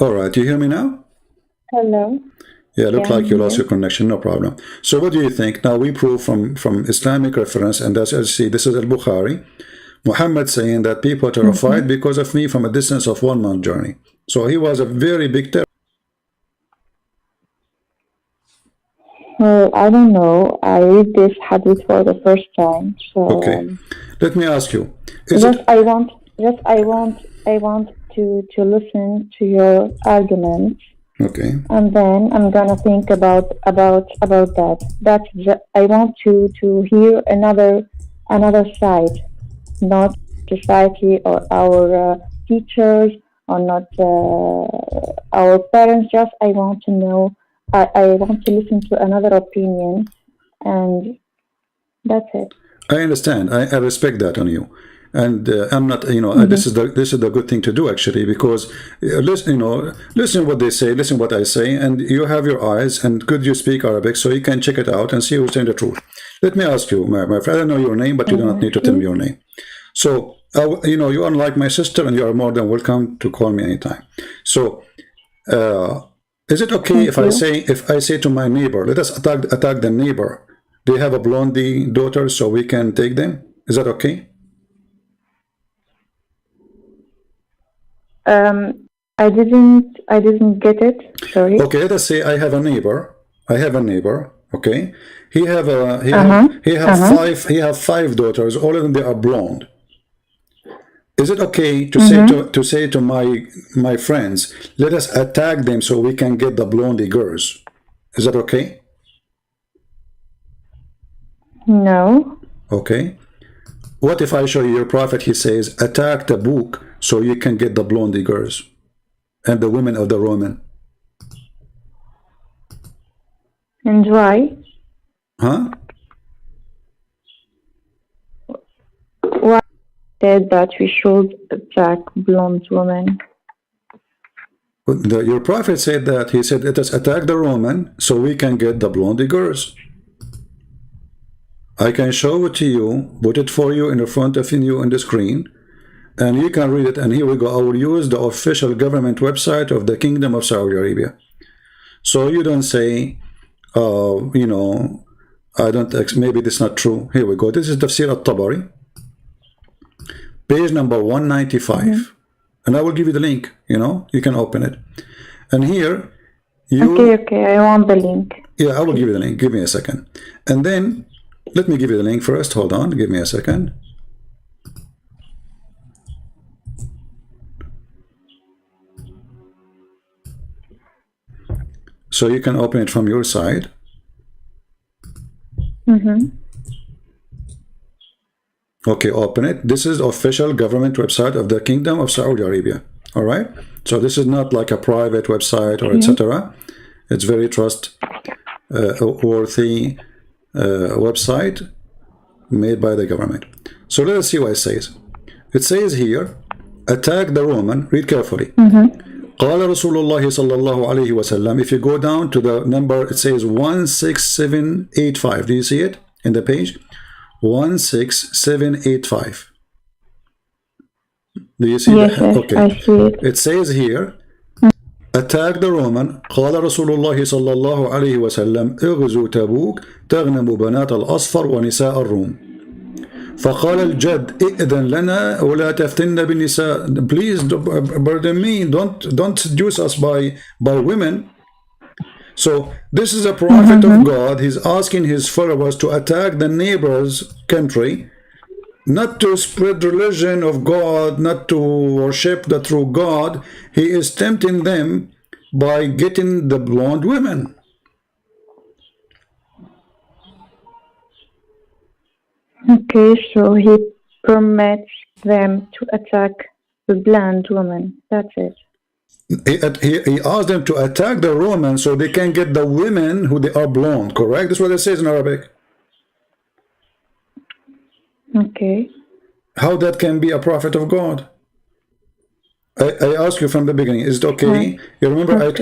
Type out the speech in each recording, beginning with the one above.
All right, you hear me now? Hello. Yeah, look Yeah, like I'm you lost here. your connection, no problem. So what do you think? Now we prove from Islamic reference, and as you see, this is al-Bukhari, Muhammad saying that people are terrified Mm-hmm. because of me from a distance of 1 month journey. So he was a very big terror. Well, I don't know. I read this hadith for the first time, so Okay, let me ask you, is just it I want to listen to your arguments, okay? and then I'm gonna think about that. I want to hear another side, not society or our teachers or not our parents. Just I want to know. I want to listen to another opinion, and that's it. I understand. I respect that on you, and I'm not. Mm-hmm. This is the good thing to do actually, because listen. Listen what they say. Listen what I say, and you have your eyes. And could you speak Arabic so you can check it out and see who's telling the truth? Let me ask you, my friend. I don't know your name, but you do not need to tell me Sure. your name. So you are like my sister, and you are more than welcome to call me anytime. So. Is it okay Thank if I you. say to my neighbor, let us attack the neighbor? They have a blondie daughter, so we can take them. Is that okay? I didn't get it. Sorry. Okay, let us say I have a neighbor. I have a neighbor. Okay, he have a Uh huh. Uh huh. he have five daughters. All of them they are blonde. Is it okay to say Mm-hmm. to my friends, let us attack them so we can get the blondie girls? Is that okay? No. Okay. What if I show you your prophet? He says, attack the book so you can get the blondie girls and the women of the Roman. And why? Huh? Why said that we should attack blonde women? Your prophet said that. He said, let us attack the Roman so we can get the blondie girls. I can show it to you, put it for you in the front of you on the screen, and you can read it. And here we go. I will use the official government website of the Kingdom of Saudi Arabia. So you don't say, I don't, maybe this is not true. Here we go. This is Tafsir al-Tabari, page number 195. Mm-hmm. And I will give you the link, you can open it. And here, Okay, I want the link. yeah, I will give you the link. Give me a second. And then, let me give you the link first. Hold on. Give me a second. So you can open it from your side. Mm-hmm. Okay, open it. This is the official government website of the Kingdom of Saudi Arabia. All right. So this is not like a private website or Okay. etc. It's very trustworthy website made by the government. So let us see what it says. It says here, attack the Roman. Read carefully. Mm-hmm. قال رسول الله صلى الله عليه وسلم. If you go down to the number, it says 16785. Do you see it in the page? 16785. Do you see Yes, that? yes, Okay. I see it. It says here, attack the Roman. قال رسول الله صلى الله عليه وسلم اغزوا تبوك تغنم بنات الأصفر ونساء الروم. فقال الجد ائذن لنا ولا تفتن بالنساء. Please, pardon me, don't seduce us by women. So this is a prophet of God. He's asking his followers to attack the neighbor's country, not to spread religion of God, not to worship the true God. He is tempting them by getting the blonde women. Okay, so he permits them to attack the blonde woman. That's it. He asked them to attack the Romans so they can get the women who they are blonde, correct? That's what it says in Arabic. Okay. How that can be a prophet of God? I asked you from the beginning, is it okay? You remember,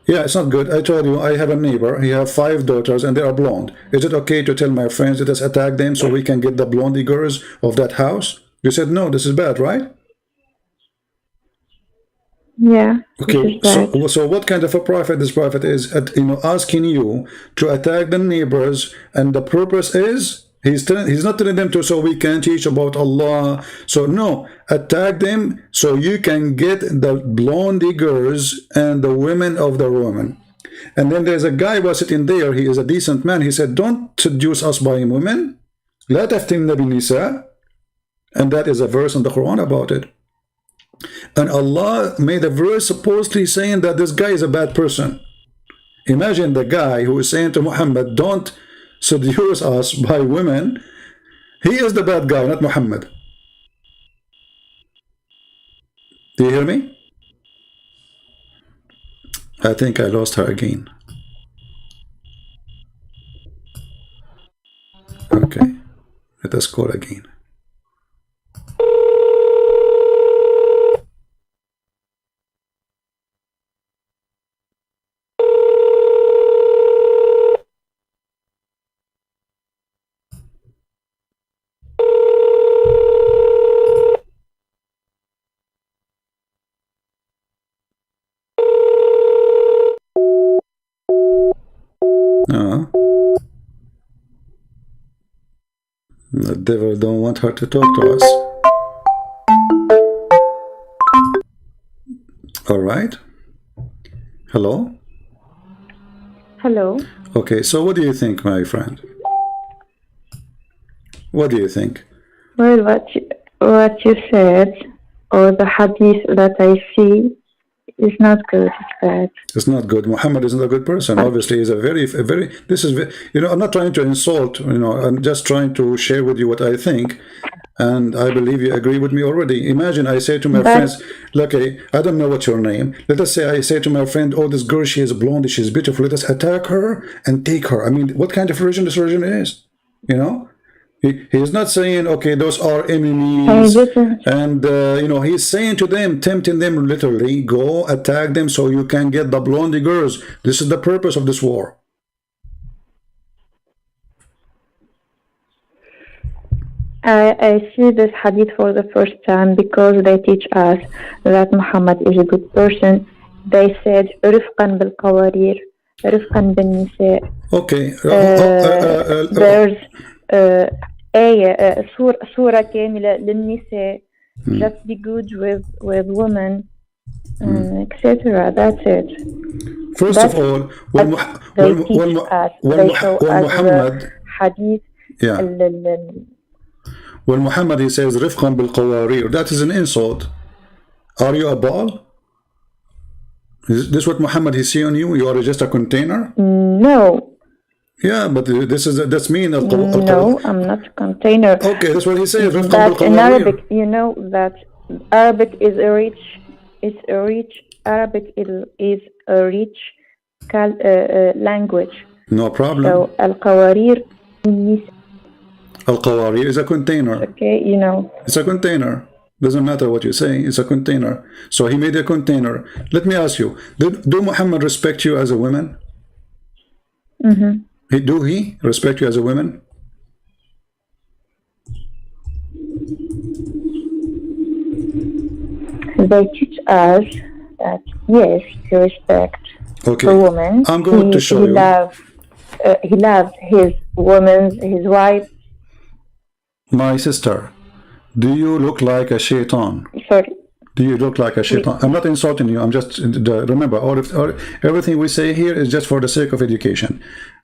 yeah, it's not good. I told you I have a neighbor. He have 5 daughters and they are blonde. Is it okay to tell my friends, let us attack them so we can get the blondie girls of that house? You said, no, this is bad, right? Yeah, this Okay, is bad. so what kind of a prophet this prophet is? Asking you to attack the neighbors, and the purpose is he's not telling them to so we can teach about Allah. So no, attack them so you can get the blondie girls and the women of the women. And then there's a guy was sitting there. He is a decent man. He said, "Don't seduce us by women. لا تفتن بالنساء." And that is a verse in the Quran about it. And Allah made a verse supposedly saying that this guy is a bad person. Imagine the guy who is saying to Muhammad, don't seduce us by women. He is the bad guy, not Muhammad. Do you hear me? I think I lost her again. Okay, let us call again. The devil don't want her to talk to us. All right. Hello? Hello. Okay, so what do you think, my friend? What do you think? Well, what you said, or the hadith that I see, is not good. It's bad. It's not good. Muhammad isn't a good person. Obviously, he's a very, this is, I'm not trying to insult, I'm just trying to share with you what I think. And I believe you agree with me already. Imagine I say to my friends, okay, I don't know what's your name. Let us say I say to my friend, oh, this girl, she is blonde, she's beautiful. Let us attack her and take her. I mean, what kind of religion this religion is? He is not saying, okay, those are enemies. And, he's saying to them, tempting them literally, go attack them so you can get the blondie girls. This is the purpose of this war. I see this hadith for the first time because they teach us that Muhammad is a good person. They said رفقا بالقوارير رفقا بالنساء. Okay. There's صورة كاملة للنساء. Just be good with women, etc. That's it. First of all, when Muhammad hadith, when Muhammad he says رفقا بالقوارير, that is an insult. Are you a ball? Is this what Muhammad he see on you? You are just a container? No. Yeah, but that's mean. No, I'm not a container. Okay, that's what he says. But in Arabic, you know that Arabic is a rich. Arabic is a rich language. No problem. So al-qawarir. Al-qawarir is a container. Okay, it's a container. Doesn't matter what you say. It's a container. So he made a container. Let me ask you: do Muhammad respect you as a woman? Do he respect you as a woman? They teach us that yes, he respects the woman. I'm going to show you. He loves his woman, his wife. My sister, do you look like a shaitan? Sorry. Do you look like a shaitan? I'm not insulting you. I'm just, remember, everything we say here is just for the sake of education.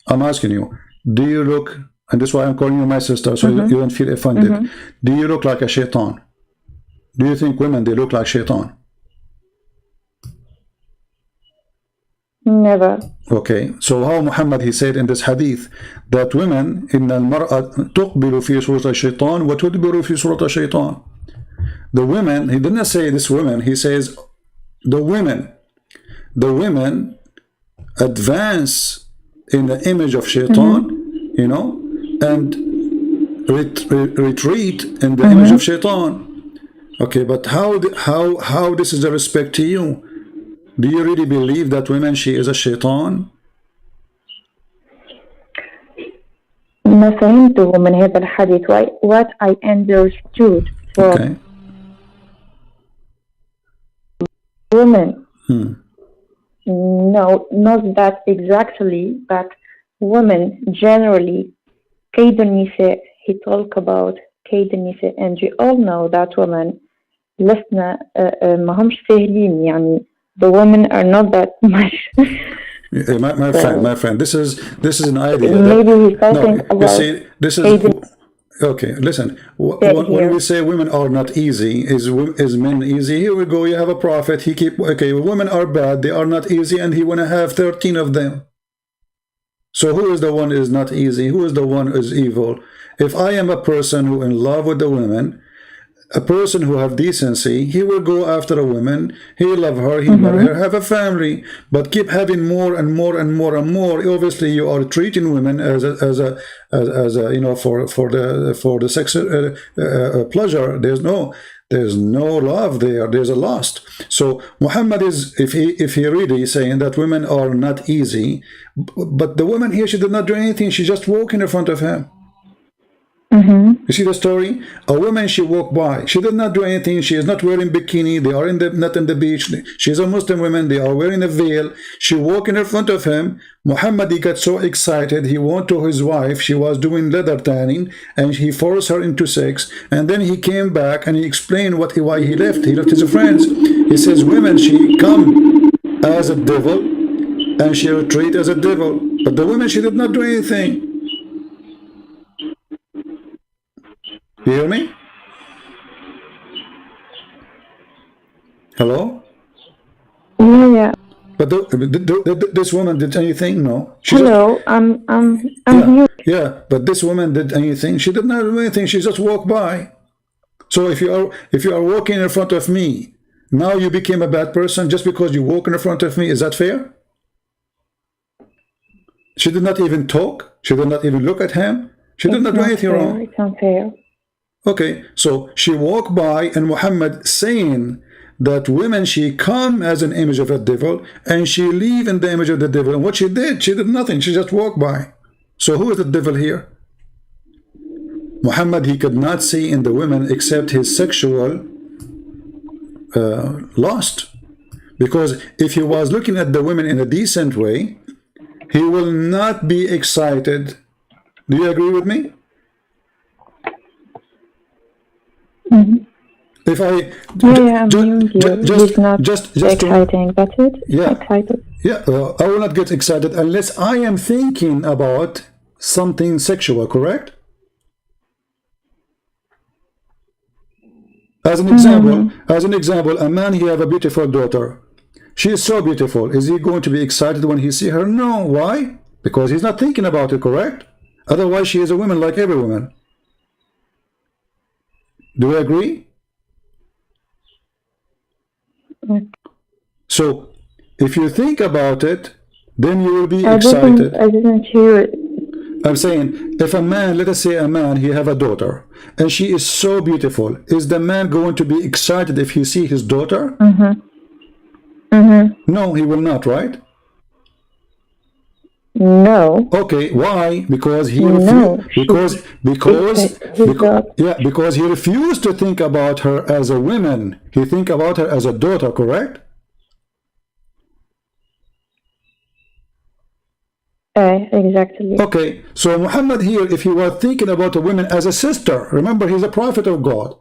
I'm asking you, do you look, and that's why I'm calling you my sister, so you don't feel offended. Do you look like a shaitan? Do you think women, they look like shaitan? Never. Okay, so how Muhammad he said in this hadith that women إن المرأة تقبل في صورة الشيطان وتدبر في صورة الشيطان. The women, he didn't say this women, he says the women advance in the image of shaitan, and retreat in the image of shaitan. Okay, but how this is a respect to you? Do you really believe that women, she is a shaitan? ما فهمته من هذا الحديث. What I understood from women. Hmm. No, not that exactly, but women generally. كيد النساء. He talk about كيد النساء, and we all know that women لسنا ما همش سهلين يعني. The women are not that much. My friend, this is an idea that Maybe he's talking no, you about see, this is كيد okay. Listen, when here. we say women are not easy, is men easy? Here we go. You have a prophet. He keep okay. Women are bad. They are not easy, and he wanna have 13 of them. So who is the one is not easy? Who is the one is evil? If I am a person who in love with the women, a person who have decency, he will go after a woman, he love her, he marry her, have a family, but keep having more and more and more and more. Obviously you are treating women as a you know, for the sex pleasure. There's no love there. There's a lust. So Muhammad is, if he really is saying that women are not easy, but the woman here, she did not do anything. She just walked in front of him. You see the story? A woman, she walked by. She did not do anything. She is not wearing bikini. They are not in the beach. She's a Muslim woman. They are wearing a veil. She walked in front of him. Muhammad, he got so excited. He went to his wife. She was doing leather tanning, and he forced her into sex. And then he came back and he explained why he left. He left his friends. He says, women, she come as a devil, and she retreat as a devil. But the women, she did not do anything. You hear me? Hello? Yeah. But this woman did anything? No. Hello, I'm here. Yeah, but this woman did anything? She did not do anything. She just walked by. So if you are walking in front of me, now you became a bad person just because you walk in front of me. Is that fair? She did not even talk. She did not even look at him. She did not do anything wrong. It's unfair. Okay, so she walked by, and Muhammad saying that women, she come as an image of a devil, and she leave in the image of the devil. And what she did nothing. She just walked by. So who is the devil here? Muhammad, he could not see in the women except his sexual lust. Because if he was looking at the women in a decent way, he will not be excited. Do you agree with me? If I just exciting, that's it. Yeah, excited. Yeah, I will not get excited unless I am thinking about something sexual. Correct? As an example, a man, he have a beautiful daughter. She is so beautiful. Is he going to be excited when he see her? No. Why? Because he's not thinking about it. Correct? Otherwise, she is a woman like every woman. Do we agree? So, if you think about it, then you will be excited. I didn't hear it. I'm saying, if a man, let us say a man, he have a daughter, and she is so beautiful, is the man going to be excited if he see his daughter? No, he will not, right? No. Okay, why? Because he because he refused to think about her as a woman. He think about her as a daughter, correct? Exactly. Okay, so Muhammad here, if he was thinking about a woman as a sister, remember he's a prophet of God,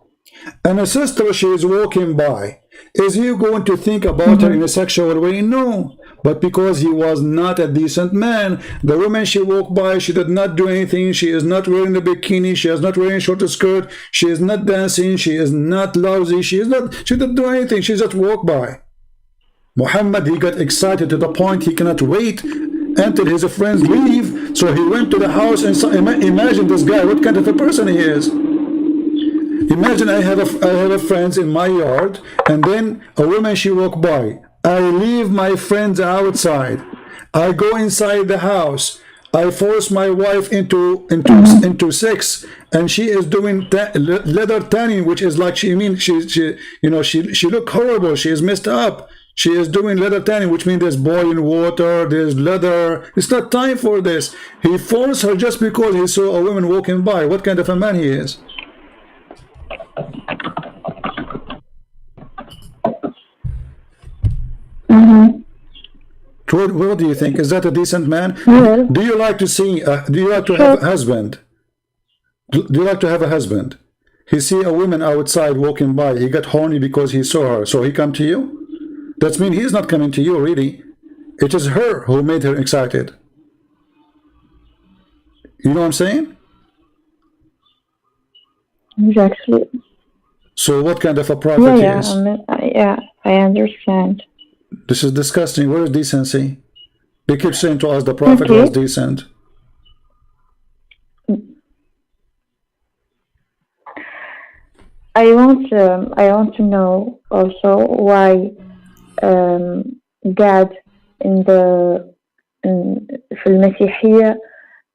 and a sister, she is walking by, is he going to think about her in a sexual way? No. But because he was not a decent man, the woman she walked by, she did not do anything. She is not wearing a bikini. She is not wearing a short skirt. She is not dancing. She is not lousy. She didn't do anything. She just walked by. Muhammad, he got excited to the point he cannot wait until his friends leave. So he went to the house and saw, imagine this guy, what kind of a person he is. Imagine I have a friends in my yard, and then a woman, she walked by. I leave my friends outside. I go inside the house. I force my wife into sex, and she is doing leather tanning, which is like she look horrible. She is messed up. She is doing leather tanning, which means there's boiling water, there's leather. It's not time for this. He forced her just because he saw a woman walking by. What kind of a man he is? What do you think? Is that a decent man? Well, Do you like to see? Do you like to have a husband? Do you like to have a husband? He see a woman outside walking by. He got horny because he saw her. So he come to you? That means he's not coming to you, really. It is her who made her excited. You know what I'm saying? exactly. So what kind of a prophet he is? Yeah, I understand. This is disgusting. Where is decency? They keep saying to us the prophet was decent. I want to know also why God في المسيحية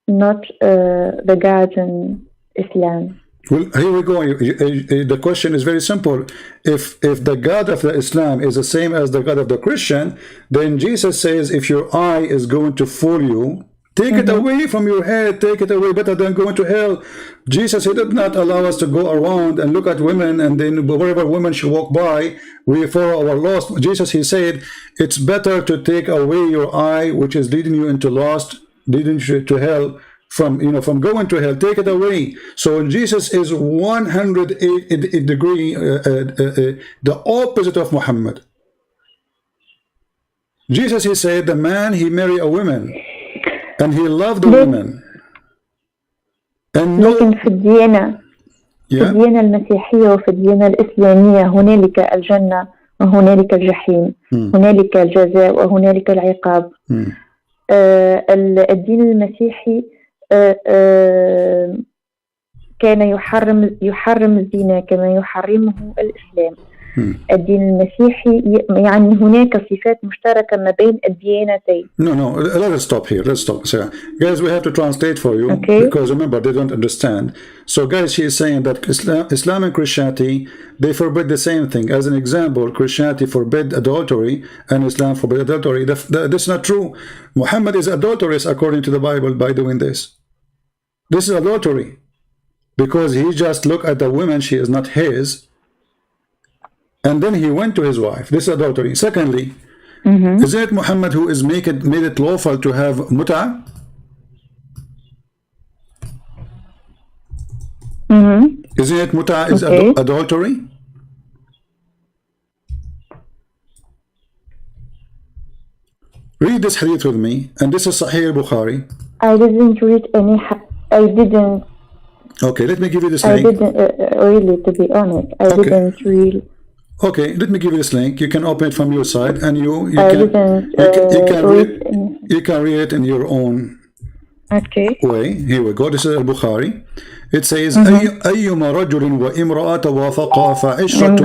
not the God in Islam. Well, here we go. The question is very simple. If the God of the Islam is the same as the God of the Christian, then Jesus says, if your eye is going to fool you, take it away from your head, take it away, better than going to hell. Jesus, he did not allow us to go around and look at women, and then wherever women should walk by, we follow our lust. Jesus, he said, it's better to take away your eye, which is leading you into lust, leading you to hell, from going to hell. Take it away. So Jesus is 180 degree the opposite of Muhammad. Jesus, he said, the man, he married a woman and he loved the woman. And لكن في الديانة المسيحية وفي الديانة الإسلامية هنالك الجنة وهنالك الجحيم، هنالك الجزاء وهنالك العقاب. الدين المسيحي كان يحرم الزنا كما يحرمه الإسلام. الدين المسيحي يعني هناك صفات مشتركة ما بين الديانتين. No, let us stop here. Let's stop. So, guys, we have to translate for you, because remember, they don't understand. So, guys, she is saying that Islam and Christianity, they forbid the same thing. As an example, Christianity forbid adultery and Islam forbid adultery. That's not true. Muhammad is adulterous according to the Bible by doing this. This is adultery because he just looked at the woman, she is not his, and then he went to his wife. This is adultery. Secondly, is it Muhammad who is made it lawful to have mut'ah? Isn't it mut'ah is adultery? Read this hadith with me, and this is Sahih al-Bukhari. I didn't read any. I didn't. Okay, let me give you this link. I didn't really, to be honest. I didn't really. Okay, let me give you this link. You can open it from your side, and you can read it in your own way. Here we go. This is al-Bukhari. It says, أيما رجل وامرأة توافقا فعشرة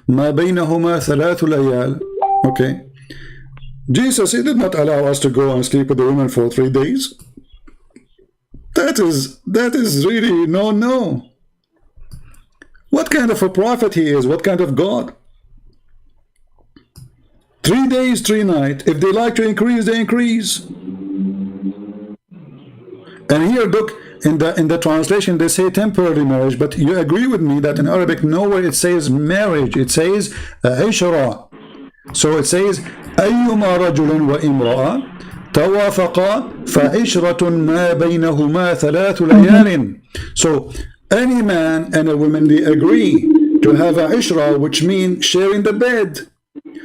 ما بينهما 3 ليال. Okay. Jesus, he did not allow us to go and sleep with the woman for 3 days. That is really no. What kind of a prophet he is? What kind of God? 3 days, 3 nights. If they like to increase, they increase. And here, look, in the translation, they say temporary marriage, but you agree with me that in Arabic, nowhere it says marriage. It says ishra. So it says أيما رجل وامرأة توافقا فعشرة ما بينهما 3 ليال. So any man and a woman, they agree to have a ishra, which means sharing the bed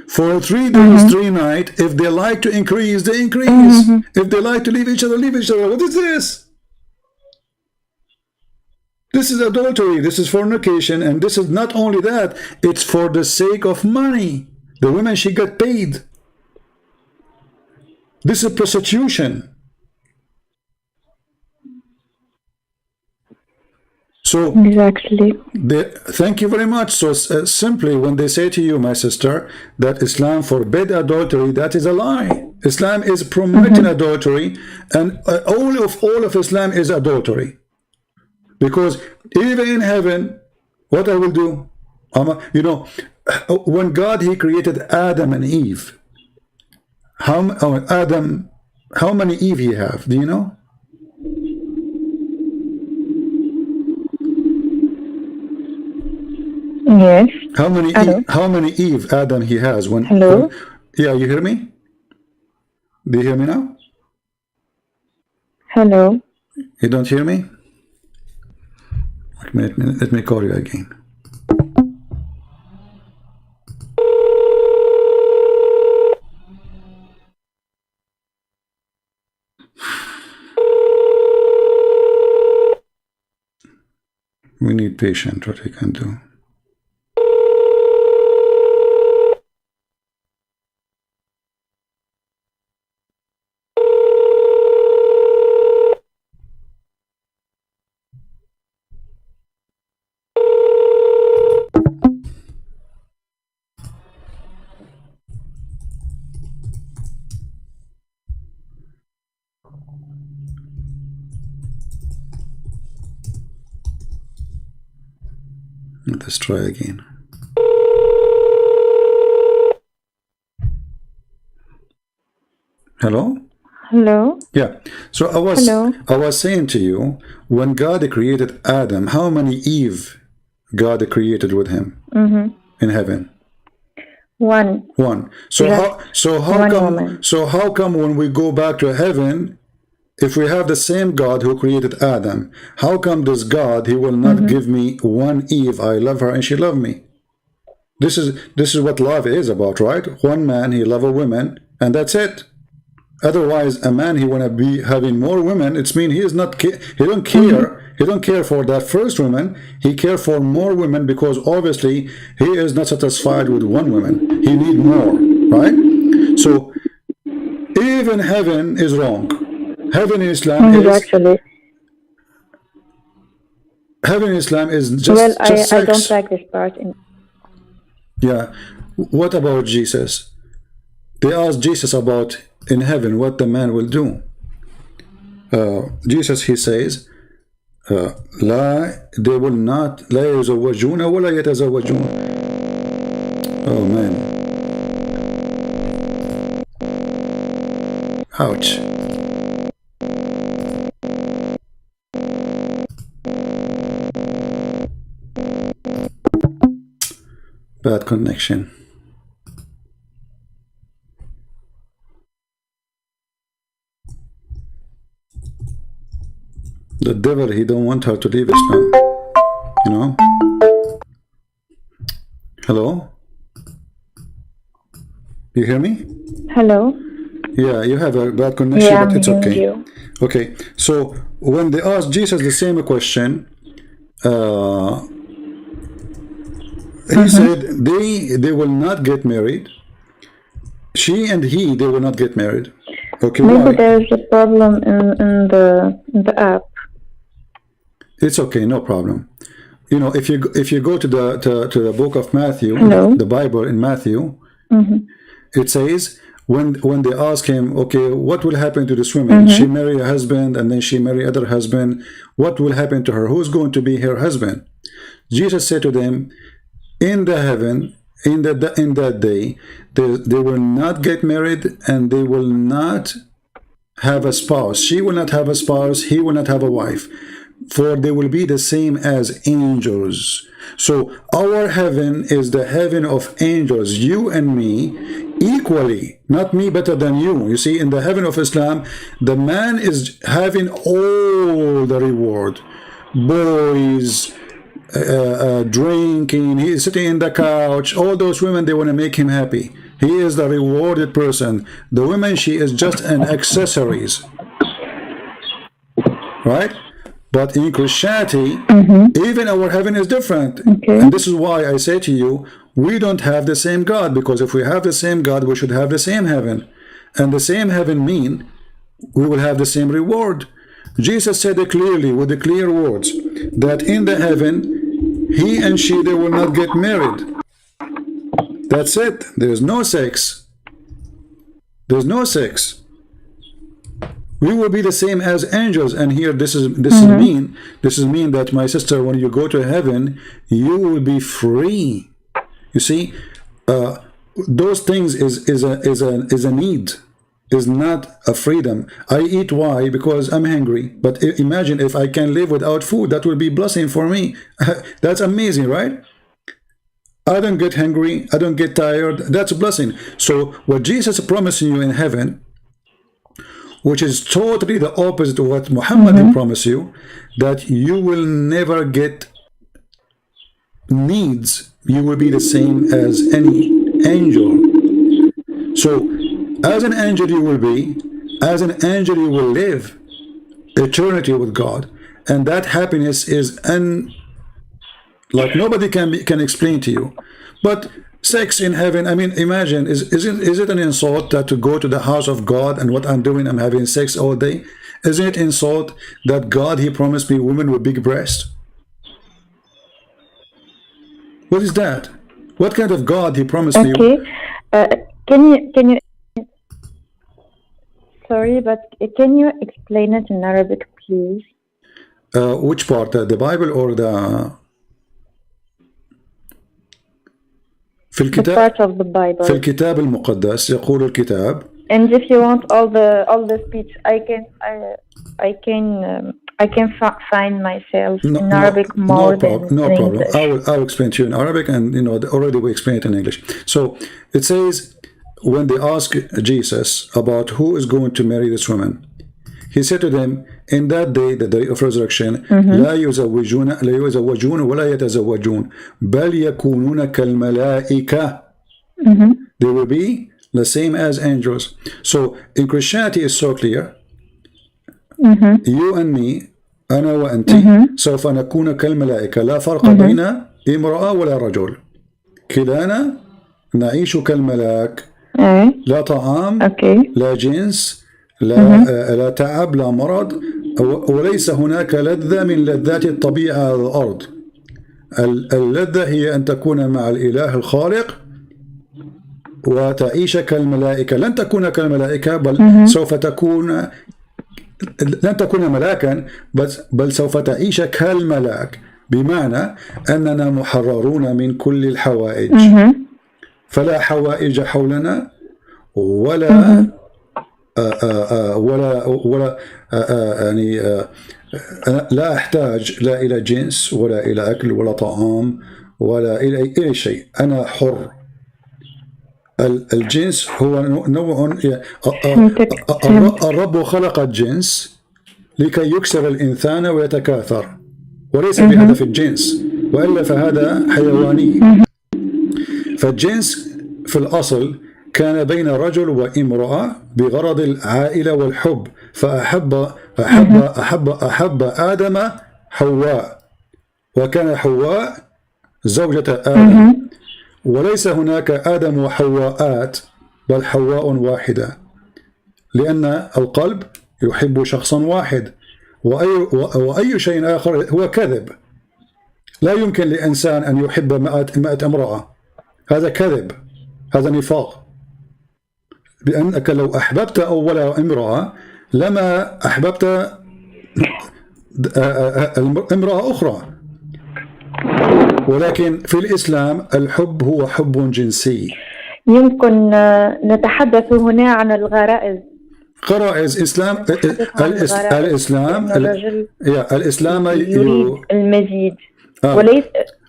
for 3 days, 3 nights. If they like to increase, they increase. If they like to leave each other, leave each other. What is this? This is adultery. This is fornication. And this is not only that, it's for the sake of money. The woman, she got paid. This is prostitution. So exactly. Thank you very much. So simply, when they say to you, my sister, that Islam forbid adultery, that is a lie. Islam is promoting adultery, and all of Islam is adultery. Because even in heaven, what I will do, when God, he created Adam and Eve, how many Eve he have? Do you know? Yes. How many Eve Adam he has? Hello? Yeah, you hear me? Do you hear me now? Hello. You don't hear me? Let me call you again. We need patience, what we can do. Let's try again. Hello? Hello. Yeah. So I was saying to you, when God created Adam, how many Eve God created with him in heaven? One. So Just how come when we go back to heaven, if we have the same God who created Adam, how come this God, he will not give me one Eve? I love her and she loved me. This is what love is about, right? One man, he love a woman, and that's it. Otherwise, a man, he wanna be having more women. It's mean he is not. He don't care. He don't care for that first woman. He care for more women because obviously he is not satisfied with one woman. He need more, right? So even heaven is wrong. Heaven in Islam is actually. heaven in Islam is just Well, just I sex. don't like this part. Yeah. What about Jesus? They asked Jesus about in heaven what the man will do. Jesus, he says, they will not لا يزوجون ولا يتزوجون. Oh man. Ouch. Bad connection. The devil, he don't want her to leave Islam. You know? Hello? You hear me? Hello. Yeah, you have a bad connection, Yeah, but it's I'm hearing okay. you. Okay, so when they asked Jesus the same question, he said they will not get married. She and he, they will not get married. Okay, Maybe why? there's a problem in the app. It's okay, no problem. You know, if you go to the book of Matthew, Hello? the Bible in Matthew, it says when they ask him, okay, what will happen to this woman? She marry a husband and then she marry other husband. What will happen to her? Who's going to be her husband? Jesus said to them, in the heaven, in that day, they will not get married and they will not have a spouse. She will not have a spouse. He will not have a wife. For they will be the same as angels. So our heaven is the heaven of angels. You and me equally, not me better than you. You see, in the heaven of Islam, the man is having all the reward. Boys, drinking, he is sitting in the couch. All those women, they want to make him happy. He is the rewarded person. The woman, she is just an accessories. Right? But in Christianity, even our heaven is different. Okay. And this is why I say to you, we don't have the same God, because if we have the same God, we should have the same heaven. And the same heaven mean we will have the same reward. Jesus said it clearly with the clear words that in the heaven, he and she, they will not get married. That's it. There's no sex. There's no sex. We will be the same as angels. And here this is mean that, my sister, when you go to heaven, you will be free. You see, those things is a need, is not a freedom. I eat, why? Because I'm hungry. But imagine if I can live without food, that will be blessing for me. That's amazing, right? I don't get hungry, I don't get tired. That's a blessing. So what Jesus is promising you in heaven, which is totally the opposite of what Muhammad promised you, that you will never get needs. You will be the same as any angel. So as an angel you will be, as an angel you will live eternity with God, and that happiness is like nobody can explain to you. But sex in heaven, I mean, imagine, is it an insult that to go to the house of God and what I'm doing, I'm having sex all day? Isn't it insult that God, he promised me women with big breasts? What is that? What kind of God he promised me? Can you sorry, but can you explain it in Arabic, please? Which part? The Bible or the في الكتاب؟ The part of the Bible. في الكتاب المقدس يقول الكتاب. And if you want all the speech, I can find myself in Arabic more than in English. I'll explain to you in Arabic, and you know already we explained it in English. So it says, when they ask Jesus about who is going to marry this woman, he said to them, in that day, the day of resurrection, لا يزوجون ولا يتزوجون بل يكونون كالملائكة. They will be the same as angels. So in Christianity it's so clear. You and me, أنا وأنت سوف نكون كالملائكة، لا فرق بين امرأة ولا رجل، كلانا نعيش كالملاك، لا طعام، لا جنس، لا تعب، لا مرض، وليس هناك لذة من لذات الطبيعة على الأرض. اللذة هي أن تكون مع الإله الخالق وتعيش كالملائكة. لن تكون كالملائكة، بل سوف تكون، لن تكون ملاكا، بل سوف تعيش كالملاك، بمعنى أننا محررون من كل الحوائج، فلا حوائج حولنا ولا يعني لا أحتاج لا إلى جنس ولا إلى أكل ولا طعام ولا إلى أي شيء. أنا حر. الجنس هو نوع، الرب خلق الجنس لكي يكسر الإنسان ويتكاثر، وليس بهدف الجنس، وإلا فهذا حيواني. فالجنس في الأصل كان بين رجل وامرأة بغرض العائلة والحب، فأحب آدم حواء، وكان حواء زوجة آدم، وليس هناك آدم وحواءات، بل حواء واحدة، لأن القلب يحب شخصا واحد، وأي شيء آخر هو كذب. لا يمكن لإنسان أن يحب 100 امرأة، هذا كذب، هذا نفاق، لأنك لو أحببت أول امرأة لما أحببت امرأة أخرى. ولكن في الإسلام الحب هو حب جنسي. يمكن نتحدث هنا عن الغرائز. غرائز الإسلام يريد المزيد، وليس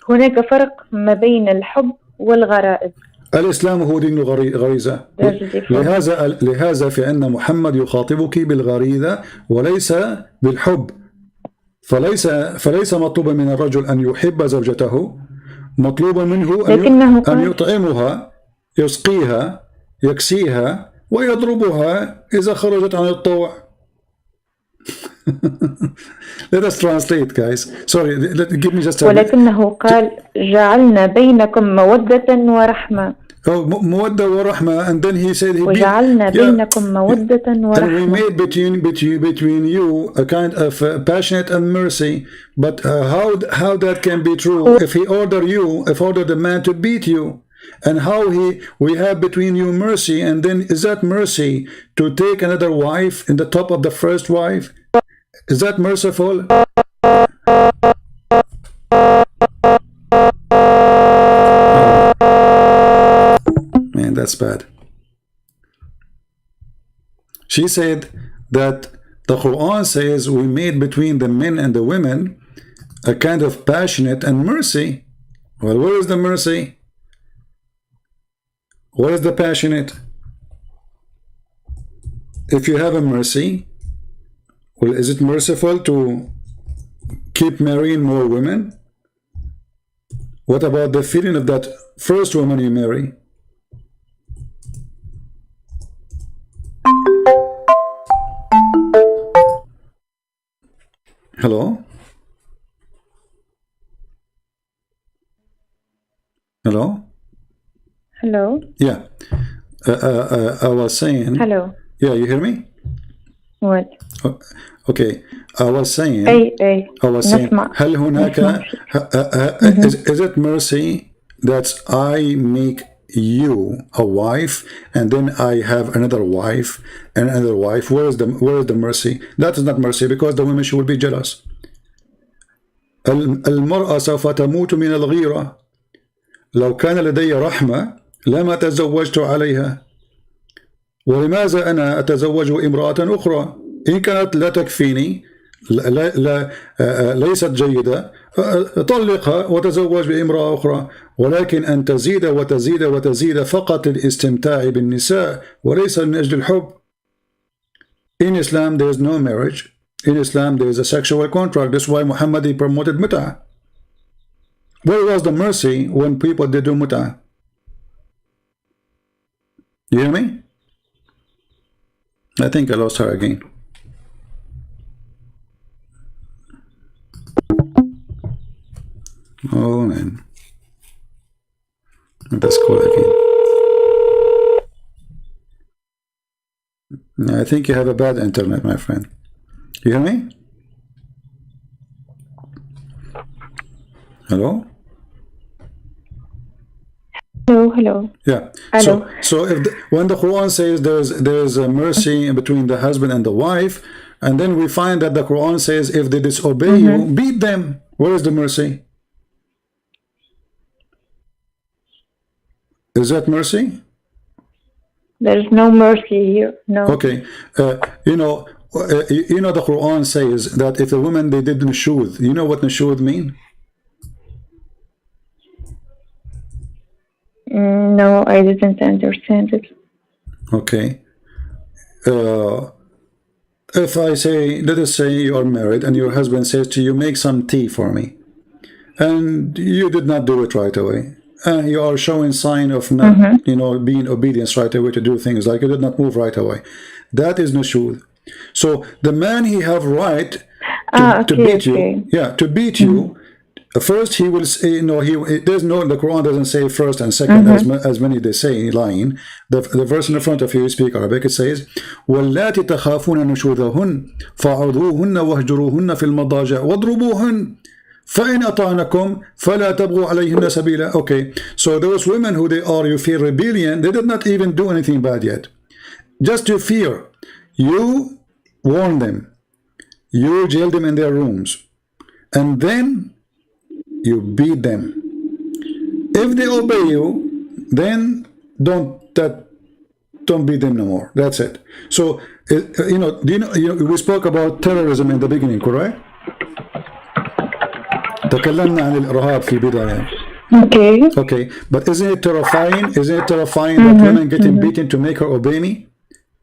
هناك فرق ما بين الحب والغرائز. الإسلام هو دين غريزة، لهذا فإن محمد يخاطبك بالغريزة وليس بالحب. فليس مطلوبا من الرجل أن يحب زوجته، مطلوبا منه أن يطعمها، يسقيها، يكسيها، ويضربها إذا خرجت عن الطوع. Let us translate, guys. Sorry, give me just a... ولكنه قال جعلنا بينكم مودة ورحمة. مودة ورحمة, and then he said وجعلنا بينكم مودة ورحمة. And we made between you a kind of passionate and mercy. But how that can be true if he ordered the man to beat you? And how we have between you mercy, and then is that mercy to take another wife in the top of the first wife? Is that merciful? Man, that's bad. She said that the Quran says we made between the men and the women a kind of passionate and mercy. Well, where is the mercy? What is the passionate? if you have a mercy, well, is it merciful to keep marrying more women? What about the feeling of that first woman you marry? Hello? Hello? Hello? Yeah. I was saying... Hello? Yeah, you hear me? What? Okay. I was saying... I was saying... نسمع. هل هناك... is it mercy that I make you a wife and then I have another wife and another wife? Where is the mercy? That is not mercy, because the women, she will be jealous. المرأة سوف تموت من الغيرة. لو كان لدي رحمة لما تزوجت عليها. ولماذا أنا أتزوج امرأة أخرى إن كانت لا تكفيني، ليست جيدة، طلقها وتزوج بامرأة أخرى. ولكن أن تزيد وتزيد وتزيد فقط للاستمتاع بالنساء وليس من أجل الحب. In Islam there is no marriage. In Islam there is a sexual contract. That's why Muhammad, he promoted mut'ah. Where was the mercy when people did do mut'ah? You hear me? I think I lost her again. Oh man. Let's call again. I think you have a bad internet, my friend. You hear me? Hello? Hello. Yeah. Hello. So if when the Quran says there's a mercy between the husband and the wife, and then we find that the Quran says if they disobey you, beat them. Where is the mercy? Is that mercy? There's no mercy here. No. Okay. You know the Quran says that if a woman, they did nushud, you know what nushud mean? No, I didn't understand it. Okay. If I say, let us say you are married and your husband says to you, make some tea for me, and you did not do it right away, you are showing sign of not, being obedience right away to do things, like you did not move right away. That is nushud. So the man, he have right to beat you. Yeah, to beat you. First, he will say, there's no, the Quran doesn't say first and second, as many they say, lying. The verse in the front of you, speak Arabic, it says, وَاللَّاتِ تَخَافُونَ نُشُوذَهُنَّ فَعُضُوهُنَّ وَاهْجُرُوهُنَّ فِي الْمَضَاجِعِ وَاضْرُبُوهُنَّ فَإِنْ أَطَعْنَكُمْ فَلَا تَبْغُوا عَلَيْهِنَّ سَبِيلًا. Okay, so those women who they are, you fear rebellion, they did not even do anything bad yet. Just to fear. You warn them. You jail them in their rooms. And then you beat them. If they obey you, then don't beat them no more. That's it. So we spoke about terrorism in the beginning, correct? تكلمنا عن الإرهاب في البداية. Okay, but isn't it terrifying? Isn't it terrifying that women getting beaten to make her obey me?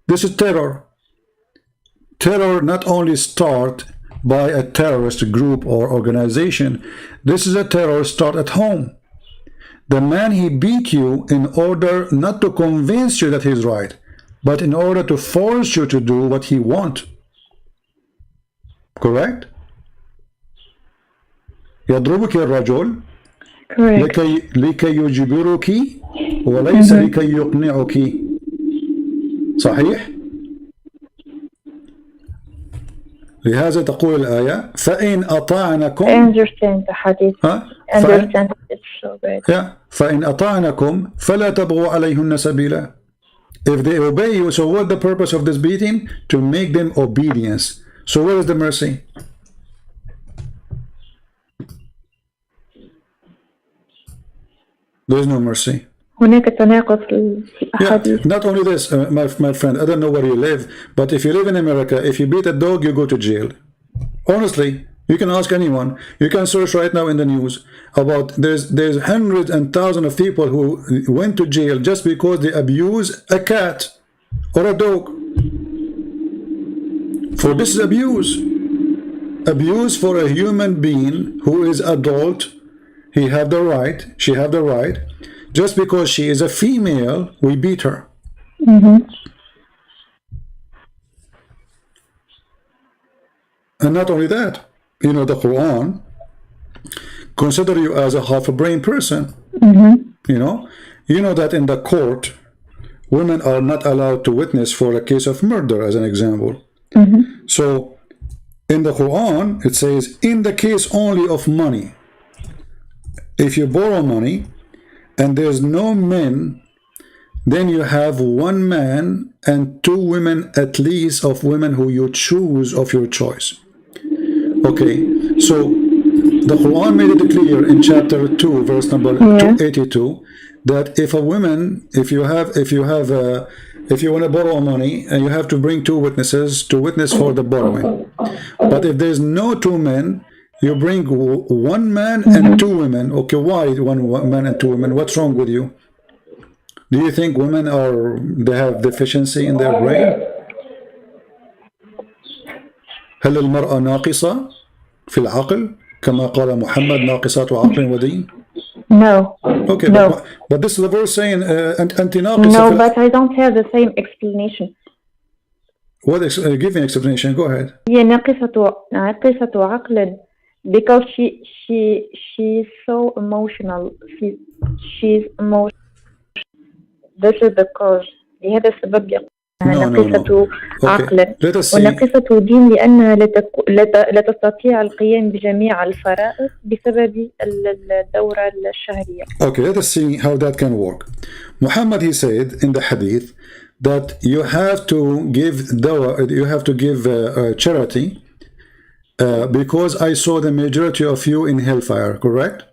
This is terror. Terror not only start by a terrorist group or organization. This is a terror start at home. The man, he beat you in order not to convince you that he's right, but in order to force you to do what he wants. Correct? يضربك الرجل لكي يجبرك وليس لكي يقنعك. صحيح؟ لهذا تقول الآية فإن أطعنكم. I understand the hadith. Understand it so bad. Yeah. فإن أطعنكم فلا تبغوا عليهن سبيلا. If they obey you, so what the purpose of this beating? To make them obedience. So where is the mercy? There is no mercy. هناك تناقض في الأحاديث. Not only this, my friend, I don't know where you live, but if you live in America, if you beat a dog, you go to jail. Honestly, you can ask anyone. You can search right now in the news about there's hundreds and thousands of people who went to jail just because they abuse a cat or a dog. For this is abuse. Abuse for a human being who is adult. He have the right, she have the right. Just because she is a female, we beat her. And not only that, you know, the Quran consider you as a half a brain person. You know that in the court, women are not allowed to witness for a case of murder, as an example. So in the Quran, it says, in the case only of money, if you borrow money and there's no men, then you have one man and two women at least, of women who you choose of your choice. Okay, so the Quran made it clear in chapter 2, verse number 82, that if a woman, if you want to borrow money, and you have to bring two witnesses to witness for the borrowing. But if there's no two men, you bring one man and two women. Okay, why one man and two women? What's wrong with you? Do you think women they have deficiency in their brain? هل المرأة ناقصة في العقل كما قال محمد ناقصات عقل ودين? No. Okay, no. But this is the verse saying أنت ناقصة. No, but I don't have the same explanation. What? Give me an explanation. Go ahead. هي ناقصة عقل because she's so emotional. She's emotional. This is the cause. لهذا السبب يقول ناقصة عقل وناقصة دين لأنها لا تستطيع القيام بجميع الفرائض بسبب الدورة الشهرية. Okay, let us see how that can work. Muhammad, he said in the hadith that you have to give charity because I saw the majority of you in hellfire, correct?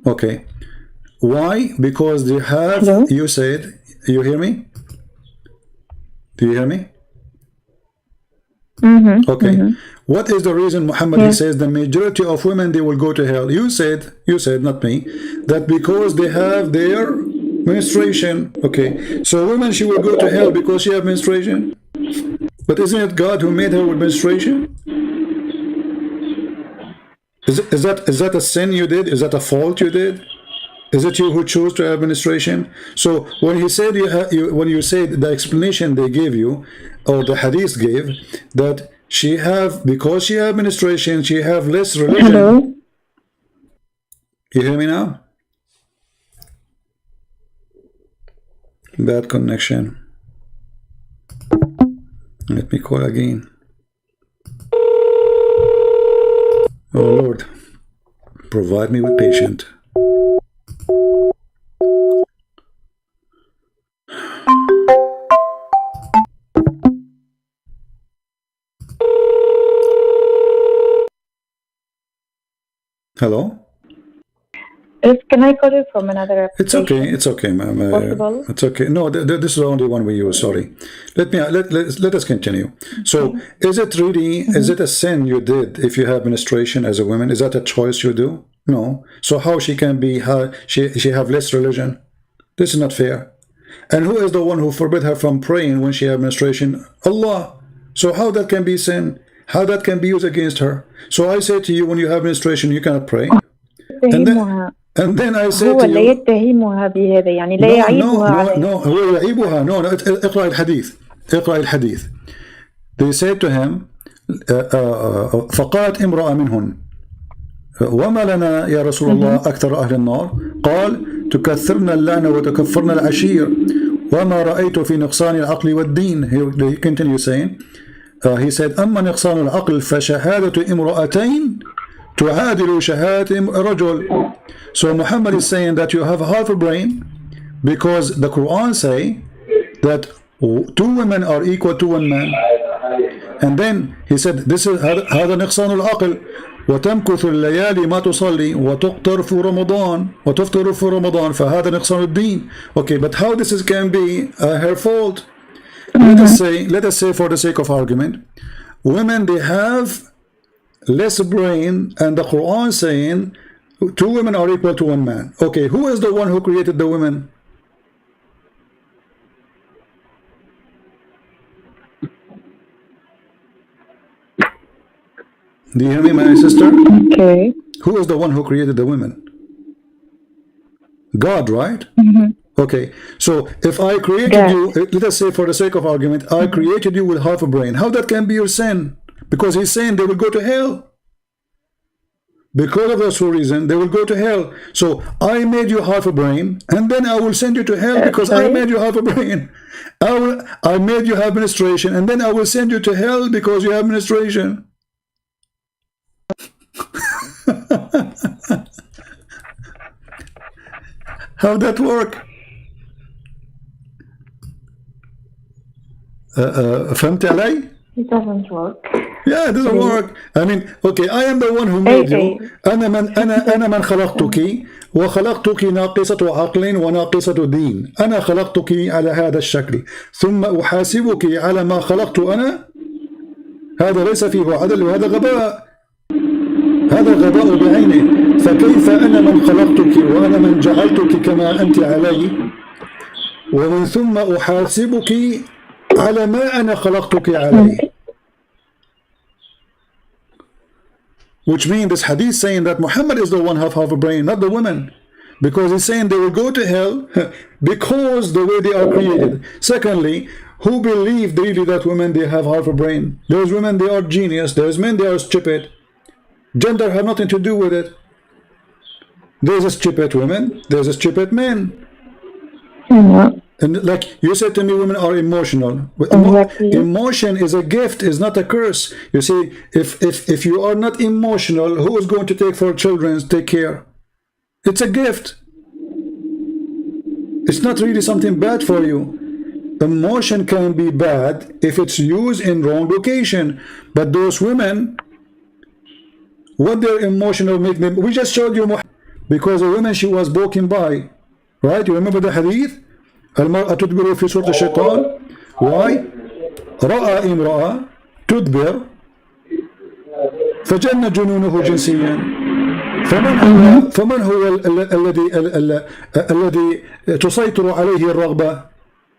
Okay. Why? Because they have. Hello? You said. You hear me? Do you hear me? Okay. What is the reason, Muhammad? He says the majority of women, they will go to hell. You said, not me, that because they have their menstruation. Okay. So women, she will go to hell because she have menstruation. But isn't it God who made her with menstruation? Is that a sin you did? Is that a fault you did? Is it you who chose to have menstruation? So when he said when you said the explanation they gave you, or the hadith gave, that because she have menstruation, she have less religion. Hello? You hear me now? Bad connection. Let me call again. Oh Lord, provide me with patience. Hello? Can I call you from another application? It's okay, ma'am. Possible? It's okay. No, this is the only one we use. Sorry. Let us continue. So, is it really? Is it a sin you did if you have menstruation as a woman? Is that a choice you do? No. So how she can be? She have less religion? This is not fair. And who is the one who forbid her from praying when she have menstruation? Allah. So how that can be sin? How that can be used against her? So I say to you, when you have menstruation, you cannot pray. And then I say to you, لا يتهمها بهذا يعني لا يعيبها no, هو يعيبها. No, اقرأ الحديث. اقرأ الحديث. They said to him, فقالت امرأة منهن وما لنا يا رسول الله أكثر أهل النار قال تكثرن اللعنة وتكفرن العشير وما رأيت في نقصان العقل والدين. He continued saying, he said أما نقصان العقل فشهادة امرأتين تعادل شهادة رجل. So Muhammad is saying that you have half a brain because the Quran say that two women are equal to one man. And then he said this is هذا نقصان العقل وتمكث الليالي ما تصلي وتقطر في رمضان وتفطر في رمضان فهذا نقصان الدين. Okay, but how this can be her fault? Let us say for the sake of argument, women, they have less brain, and the Quran saying two women are equal to one man. Okay, who is the one who created the women? Do you hear me, my sister? Okay. Who is the one who created the women? God, right? Okay, so if I created you, let us say for the sake of argument, I created you with half a brain. How that can be your sin? Because he's saying they will go to hell. Because of that reason, they will go to hell. So I made you half a brain, and then I will send you to hell because I made you half a brain. I made you have menstruation, and then I will send you to hell because you have menstruation. How that work? فهمت علي? It doesn't work. Yeah, it doesn't work. I mean, okay, I am the one who made you. أنا من خلقتك وخلقتك ناقصة عقل وناقصة دين. أنا خلقتك على هذا الشكل ثم أحاسبك على ما خلقت أنا. هذا ليس فيه عدل وهذا غباء. هذا غباء بعينه. فكيف أنا من خلقتك وأنا من جعلتك كما أنت علي ومن ثم أحاسبك على ما أنا خلقتك عليه. Which means this hadith saying that Muhammad is the one half a brain, not the women. Because he's saying they will go to hell because the way they are created. Secondly, who believed really that women they have half a brain? There's women they are genius, there's men they are stupid. Gender have nothing to do with it. There's a stupid women, there's a stupid men. And like you said to me, women are emotional. Emotion is a gift, is not a curse. You see, if you are not emotional, who is going to take for children, take care? It's a gift. It's not really something bad for you. Emotion can be bad if it's used in wrong location. But those women, what their emotional make them, we just showed you because a woman she was walking by, right? You remember the hadith? المرأة تدبر في صورة الشيطان. Why? رأى امرأة تدبر فجن جنونه جنسيا. فمن هو الذي تسيطر عليه الرغبة؟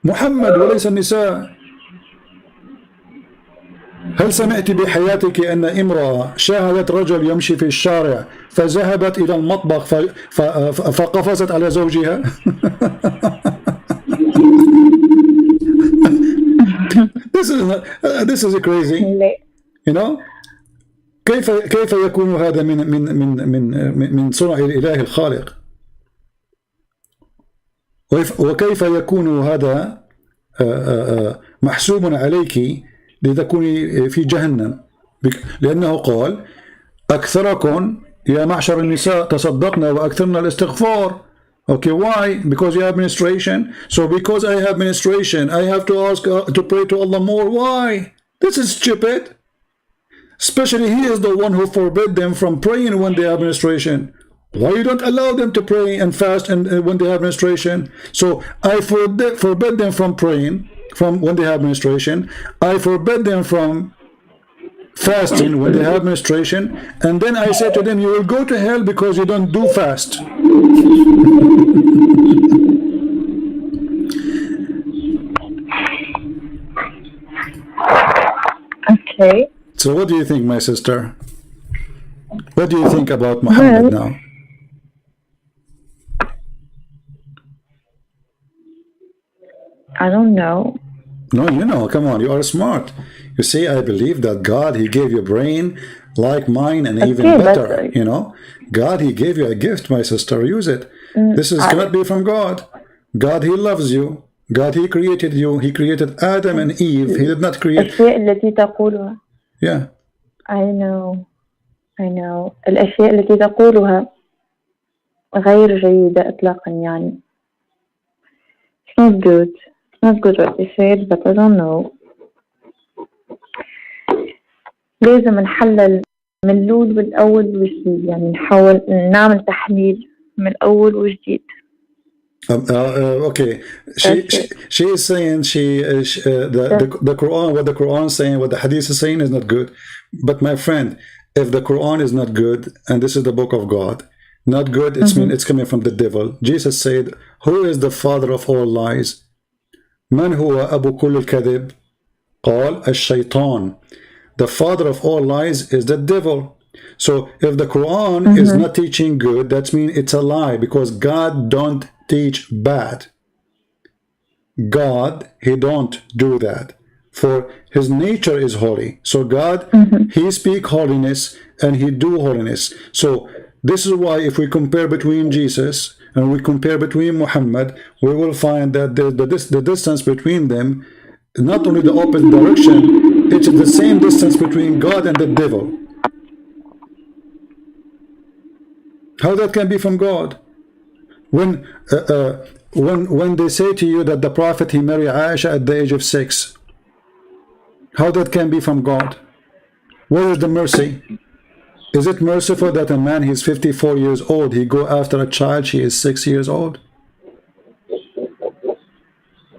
محمد وليس النساء. هل سمعت بحياتك أن امرأة شاهدت رجل يمشي في الشارع فذهبت إلى المطبخ فقفزت على زوجها؟ This is crazy. You know? كيف يكون هذا من صنع الإله الخالق؟ وكيف يكون هذا محسوب عليك لتكوني في جهنم؟ لأنه قال أكثركم يا معشر النساء تصدقنا وأكثرنا الاستغفار. Okay, why? Because you have menstruation. So because I have menstruation, I have to ask to pray to Allah more. Why? This is stupid. Especially he is the one who forbid them from praying when they have menstruation. Why you don't allow them to pray and fast and when they have menstruation? So I forbid them from praying from when they have menstruation. I forbid them from fasting when they have menstruation. And then I said to them, you will go to hell because you don't do fast. Okay. So what do you think, my sister? What do you think about Muhammad now? I don't know. No, you know, come on, you are smart. You see, I believe that God, he gave you a brain like mine and even better, you know. God, he gave you a gift, my sister, use it. This is cannot be from God. God, he loves you. God, he created you. He created Adam and Eve. He did not create... الأشياء التي تقولها. Yeah. I know. الأشياء التي تقولها غير جيدة إطلاقا يعني. It's not good. It's not good what they said, but I don't know. لازم نحلل من الأول والأول وجديد، يعني نحاول نعمل تحليل من الأول وجديد. Okay, she is saying the Quran, what the Quran is saying, what the Hadith is saying is not good. But my friend, if the Quran is not good, and this is the book of God, not good, it's coming from the devil. Jesus said, who is the father of all lies? من هو أبو كل الكذب؟ قال الشيطان. the father of all lies is the devil. So if the Quran is not teaching good, that means it's a lie, because God don't teach bad. God, he don't do that, for his nature is holy. So God, he speak holiness and he do holiness. So this is why if we compare between Jesus and we compare between Muhammad, we will find that the distance between them, not only the opposite direction, it's the same distance between God and the devil. How that can be from God? When they say to you that the Prophet, he married Aisha at the age of 6, how that can be from God? Where is the mercy? Is it merciful that a man, he's 54 years old, he go after a child, she is 6 years old?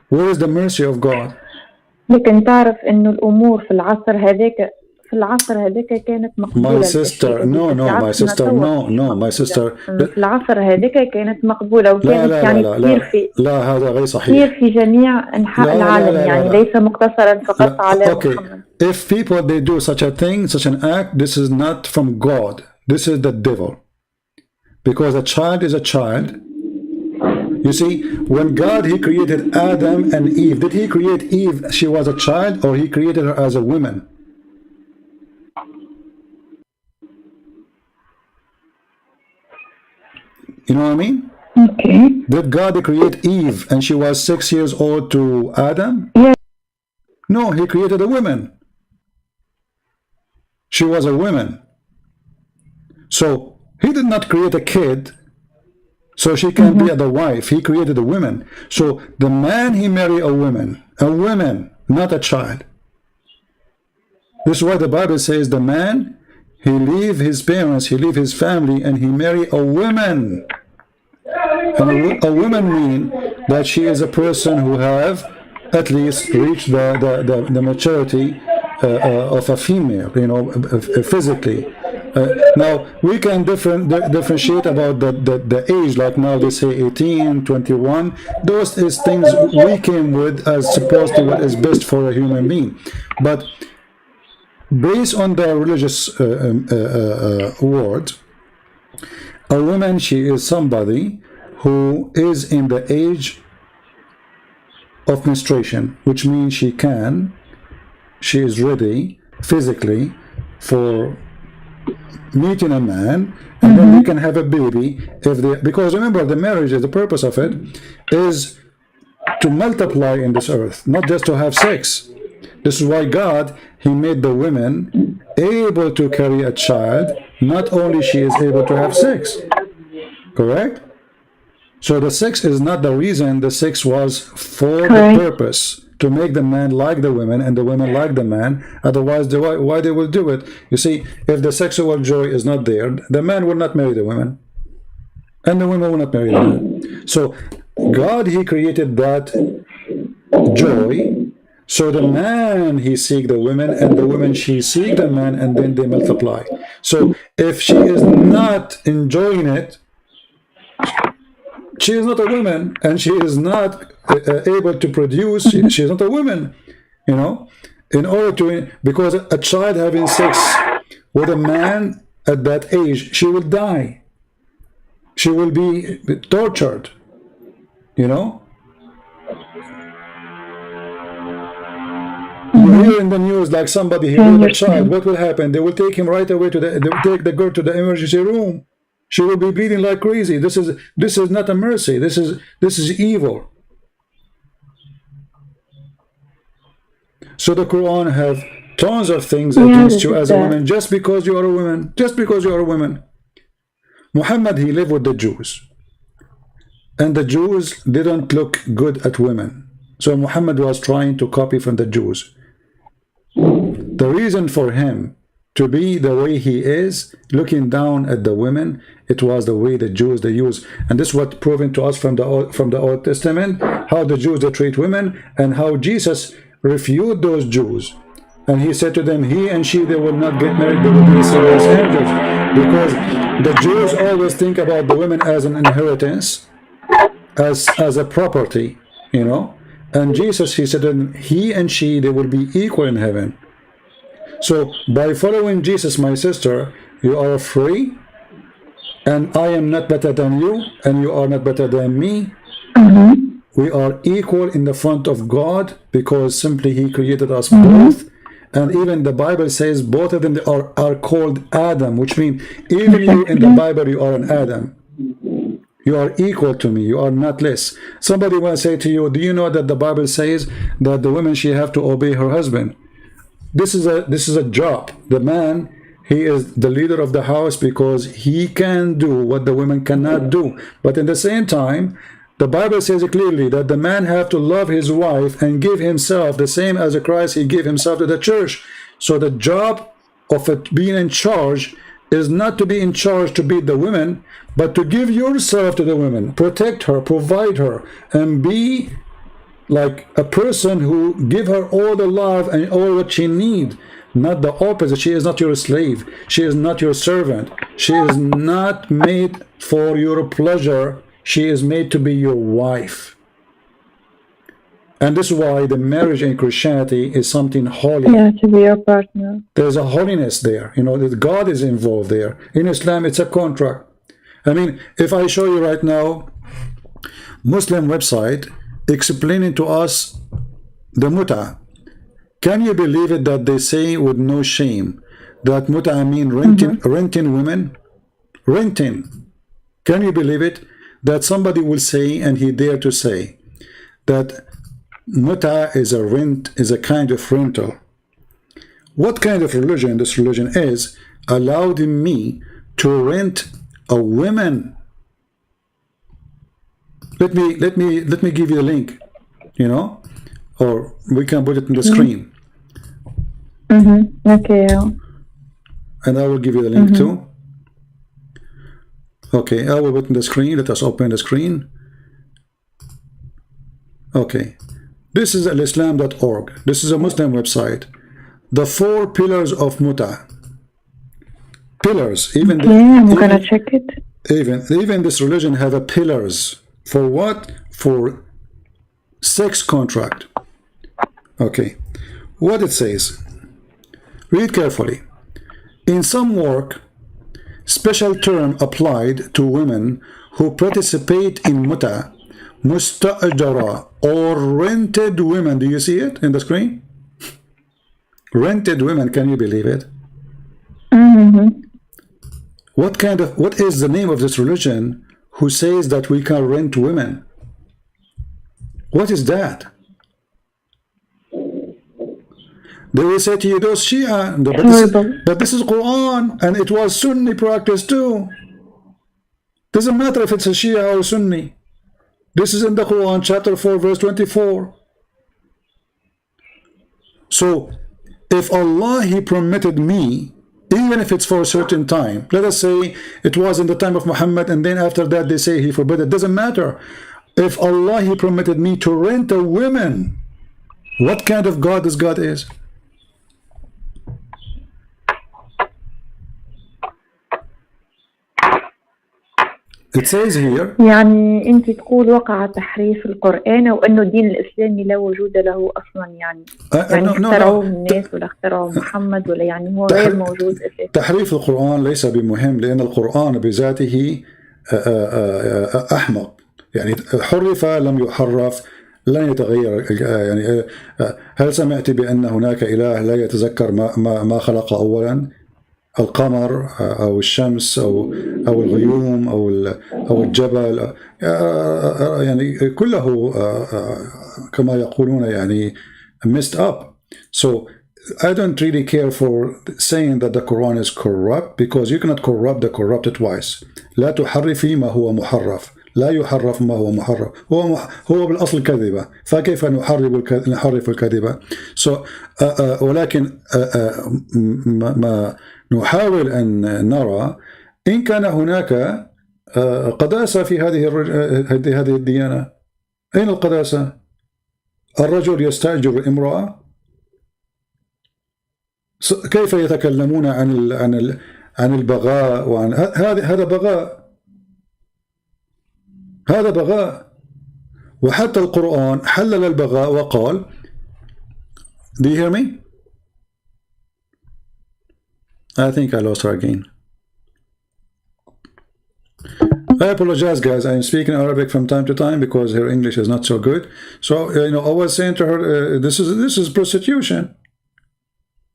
Where is the mercy of God? لكن تعرف إنه الأمور في العصر هذاك كانت مقبولة. My sister, no, my sister, my sister. في العصر هذاك كانت مقبولة، وكانت يعني كثير في هذا غير صحيح. كثير في جميع أنحاء العالم، يعني ليس مقتصرا فقط على محمد. If people they do such a thing, such an act, this is not from God. This is the devil. Because a child is a child. You see, when God, he created Adam and Eve, did he create Eve, she was a child, or he created her as a woman? You know what I mean? Okay. Did God create Eve and she was 6 years old to Adam? Yes. No, he created a woman. She was a woman. So he did not create a kid so she can be the wife. He created a woman. So the man, he married a woman, not a child. This is why the Bible says the man, he leave his parents, he leave his family, and he marry a woman. And a woman mean that she is a person who have at least reached the maturity of a female, you know, physically. Now we can differentiate about the age, like now they say 18, 21. Those is things we came with as supposed to what is best for a human being. But based on the religious word, a woman, she is somebody who is in the age of menstruation, which means she is ready physically for meeting a man, and then they can have a baby if they, because remember, the marriage is the purpose of it is to multiply in this earth, not just to have sex. This is why God, he made the women able to carry a child. Not only she is able to have sex, correct? So the sex is not the reason. The sex was for the purpose to make the man like the women and the women like the man. Otherwise, why they will do it? You see, if the sexual joy is not there, the man will not marry the women, and the women will not marry the man. So God, he created that joy. So the man, he seek the women, and the women, she seek the man, and then they multiply. So if she is not enjoying it, she is not a woman, and she is not able to produce. She is not a woman, you know. In order to, because a child having sex with a man at that age, she will die. She will be tortured, you know. You hear in the news like somebody, he with a child, what will happen? They will take him right away they will take the girl to the emergency room. She will be bleeding like crazy. This is not a mercy. This is evil. So the Quran have tons of things against you as a woman, just because you are a woman. Just because you are a woman. Muhammad, he lived with the Jews, and the Jews didn't look good at women. So Muhammad was trying to copy from the Jews. The reason for him to be the way he is, looking down at the women, it was the way the Jews they use. And this is what proven to us from the Old Testament, how the Jews they treat women, and how Jesus refuted those Jews. And he said to them, he and she, they will not get married, they will be serious angels. Because the Jews always think about the women as an inheritance, as a property, you know. And Jesus, he said, he and she, they will be equal in heaven. So by following Jesus, my sister, you are free, and I am not better than you, and you are not better than me. We are equal in the front of God because simply He created us both. And even the Bible says both of them are called Adam, which means even you in the Bible, you are an Adam. You are equal to me. You are not less. Somebody will say to you, do you know that the Bible says that the woman, she have to obey her husband? This is a job. The man, he is the leader of the house because he can do what the women cannot do. But in the same time, the Bible says clearly that the man have to love his wife and give himself the same as Christ, he gave himself to the church. So the job of it being in charge is not to be in charge to beat the women, but to give yourself to the women, protect her, provide her, and be like a person who give her all the love and all what she needs. Not the opposite. She is not your slave. She is not your servant. She is not made for your pleasure. She is made to be your wife. And this is why the marriage in Christianity is something holy. Yeah, to be your partner. There's a holiness there. You know, that God is involved there. In Islam, it's a contract. I mean, if I show you right now Muslim website explaining to us the muta, can you believe it that they say with no shame that muta mean renting women? Renting. Can you believe it? That somebody will say, and he dare to say, that muta is a rent, is a kind of rental. What kind of religion this religion is allowed me to rent a woman? Let me give you a link, you know, or we can put it in the screen. Okay. And I will give you the link too. Okay, I will put in the screen. Let us open the screen. Okay, this is alislam.org. This is a Muslim website. The 4 pillars of muta. Pillars. Even I'm gonna check it. Even this religion have a pillars. For what? For sex contract. Okay, what it says. Read carefully. In some work, special term applied to women who participate in muta, musta'jara, or rented women. Do you see it in the screen? Rented women, can you believe it? What is the name of this religion who says that we can rent women? What is that? They will say to you, those Shia, but this is Quran, and it was Sunni practice too. Doesn't matter if it's a Shia or Sunni. This is in the Quran, chapter 4, verse 24. So, if Allah, He permitted me, even if it's for a certain time, let us say it was in the time of Muhammad, and then after that they say He forbid it, doesn't matter. If Allah, He permitted me to rent a woman, what kind of God this God is? It says here, يعني أنت تقول وقع تحريف القرآن وأنه الدين الإسلامي لا وجود له أصلا يعني اخترعوه الناس ولا اخترعوه محمد ولا يعني هو غير موجود أساسا. تحريف القرآن ليس بمهم لأن القرآن بذاته أحمق يعني حرف لم يحرف لن يتغير يعني هل سمعت بأن هناك إله لا يتذكر ما خلق أولا القمر أو الشمس أو الغيوم أو الجبل يعني كله كما يقولون يعني messed up. So I don't really care for saying that the Quran is corrupt because you cannot corrupt the corrupted twice. لا تحرفي ما هو محرف لا يحرف ما هو محرف هو بالأصل كذبة فكيف نحرف الكذبة. So ولكن ما نحاول أن نرى إن كان هناك قداسة في هذه الديانة. أين القداسة؟ الرجل يستأجر امرأة. كيف يتكلمون عن البغاء وعن هذا بغاء. هذا بغاء. وحتى القرآن حلل البغاء وقال Do you hear me? I think I lost her again. I apologize, guys. I'm speaking Arabic from time to time because her English is not so good. So, you know, I was saying to her, this is prostitution.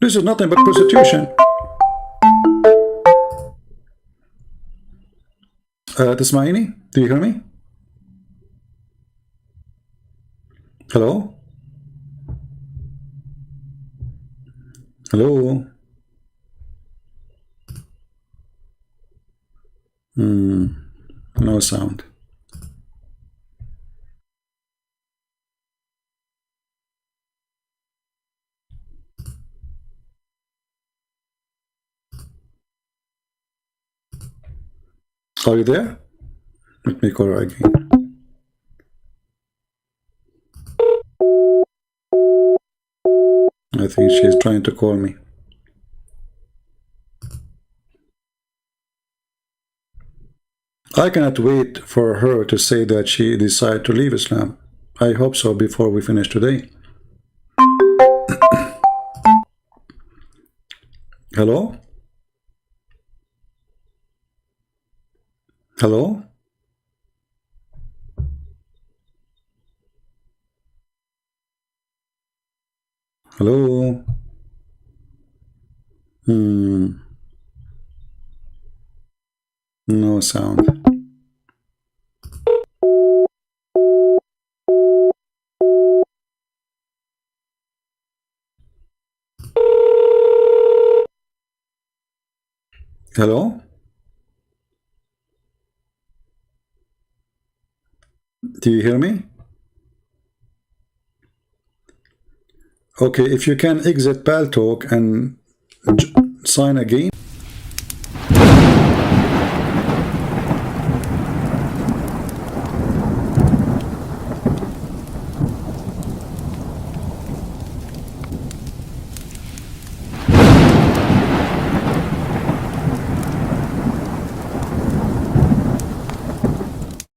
This is nothing but prostitution. تسمعيني? Do you hear me? Hello? Hello? No sound. Are you there? Let me call her again. I think she's trying to call me. I cannot wait for her to say that she decided to leave Islam. I hope so before we finish today. Hello? Hello? Hello? No sound. Hello? Do you hear me? Okay, if you can exit Paltalk and sign again.